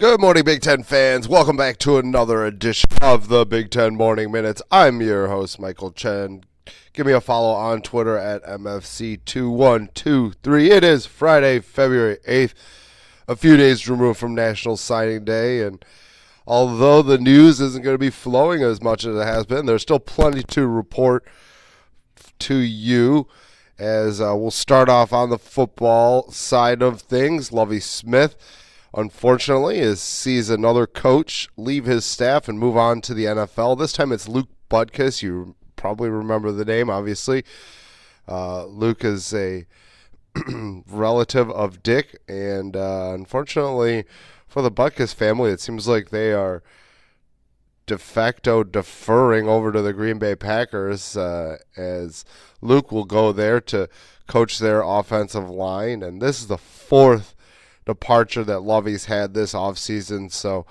Good morning, Big Ten fans. Welcome back to another edition of the Big Ten Morning Minutes. I'm your host, Michael Chen. Give me a follow on Twitter at MFC2123. It is Friday, February 8th, a few days removed from National Signing Day. And although the news isn't going to be flowing as much as it has been, there's still plenty to report to you. As we'll start off on the football side of things. Lovie Smith, unfortunately, sees another coach leave his staff and move on to the NFL. This time it's Luke Butkus. You probably remember the name, obviously. Luke is a relative of Dick, and unfortunately for the Butkus family, it seems like they are de facto deferring over to the Green Bay Packers as Luke will go there to coach their offensive line. And this is the fourth departure that Lovie's had this offseason. So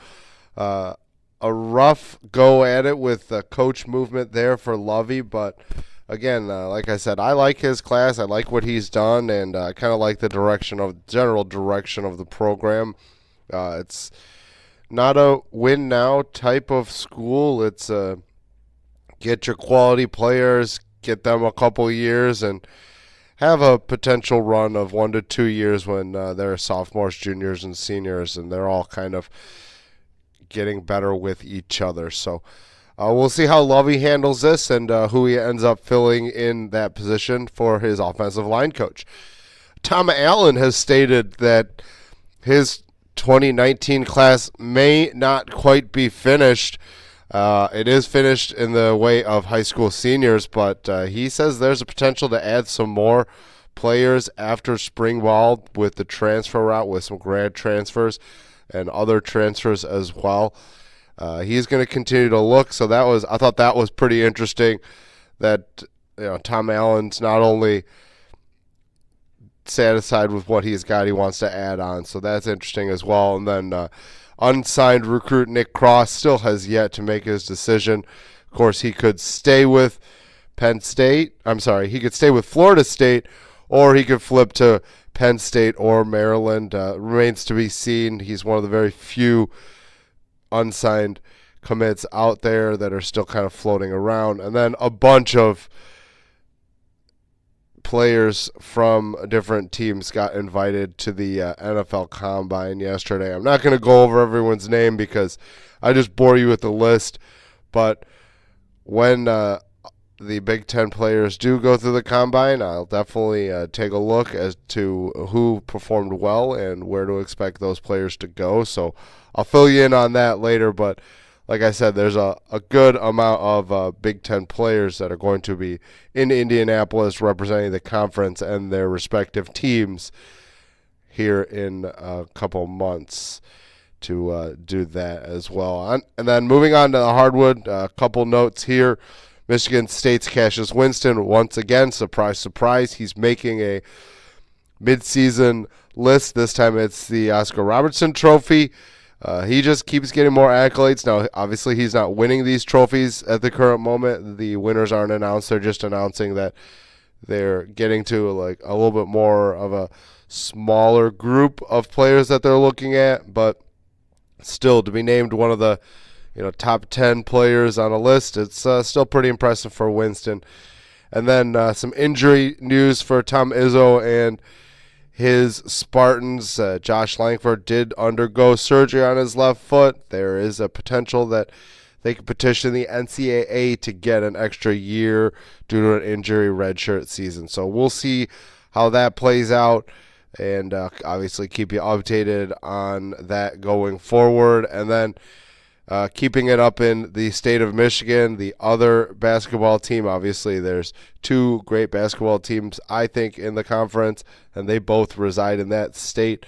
a rough go at it with the coach movement there for Lovie. But again, like I said, I like his class. I like what he's done, and I kind of like the general direction of the program. It's not a win now type of school. It's get your quality players, get them a couple years, and have a potential run of 1 to 2 years when they're sophomores, juniors, and seniors, and they're all kind of getting better with each other. So we'll see how Lovie handles this and who he ends up filling in that position for his offensive line coach. Tom Allen has stated that his 2019 class may not quite be finished. It is finished in the way of high school seniors, but he says there's a potential to add some more players after spring ball with the transfer route, with some grad transfers and other transfers as well. He's going to continue to look. So I thought that was pretty interesting that Tom Allen's not only satisfied with what he's got, he wants to add on. So that's interesting as well. And then unsigned recruit Nick Cross still has yet to make his decision. Of course, he could stay with he could stay with Florida State, or he could flip to Penn State or Maryland. Remains to be seen. He's one of the very few unsigned commits out there that are still kind of floating around. And then a bunch of players from different teams got invited to the NFL Combine yesterday. I'm not going to go over everyone's name because I just bore you with the list. But when the Big Ten players do go through the Combine, I'll definitely take a look as to who performed well and where to expect those players to go. So I'll fill you in on that later. But like I said, there's a good amount of Big Ten players that are going to be in Indianapolis representing the conference and their respective teams here in a couple months to do that as well. And then moving on to the hardwood, a couple notes here. Michigan State's Cassius Winston, once again, surprise, surprise, he's making a midseason list. This time it's the Oscar Robertson Trophy. He just keeps getting more accolades. Now, obviously, he's not winning these trophies at the current moment. The winners aren't announced. They're just announcing that they're getting to like a little bit more of a smaller group of players that they're looking at. But still, to be named one of the top 10 players on a list, it's still pretty impressive for Winston. And then some injury news for Tom Izzo and his Spartans. Josh Langford did undergo surgery on his left foot. There is a potential that they could petition the NCAA to get an extra year due to an injury redshirt season. So we'll see how that plays out, and obviously keep you updated on that going forward. And then keeping it up in the state of Michigan, the other basketball team, obviously there's two great basketball teams, I think, in the conference, and they both reside in that state,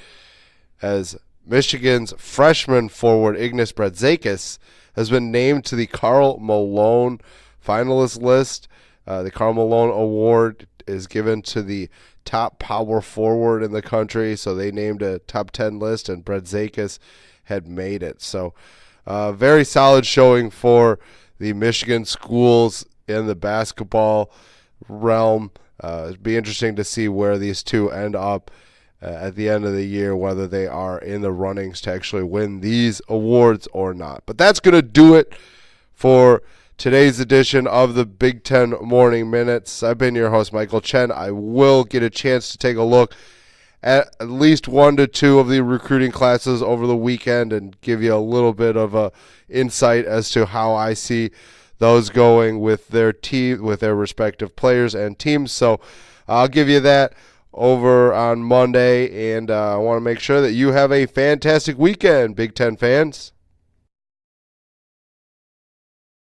as Michigan's freshman forward, Ignas Brazdeikis, has been named to the Karl Malone finalist list. The Karl Malone Award is given to the top power forward in the country, so they named a top 10 list, and Brazdeikis had made it. So very solid showing for the Michigan schools in the basketball realm. It'd be interesting to see where these two end up at the end of the year, whether they are in the runnings to actually win these awards or not. But that's going to do it for today's edition of the Big Ten Morning Minutes. I've been your host, Michael Chen. I will get a chance to take a look at least 1 to 2 of the recruiting classes over the weekend and give you a little bit of a insight as to how I see those going with their team, with their respective players and teams. So I'll give you that over on Monday, and I want to make sure that you have a fantastic weekend, Big Ten fans.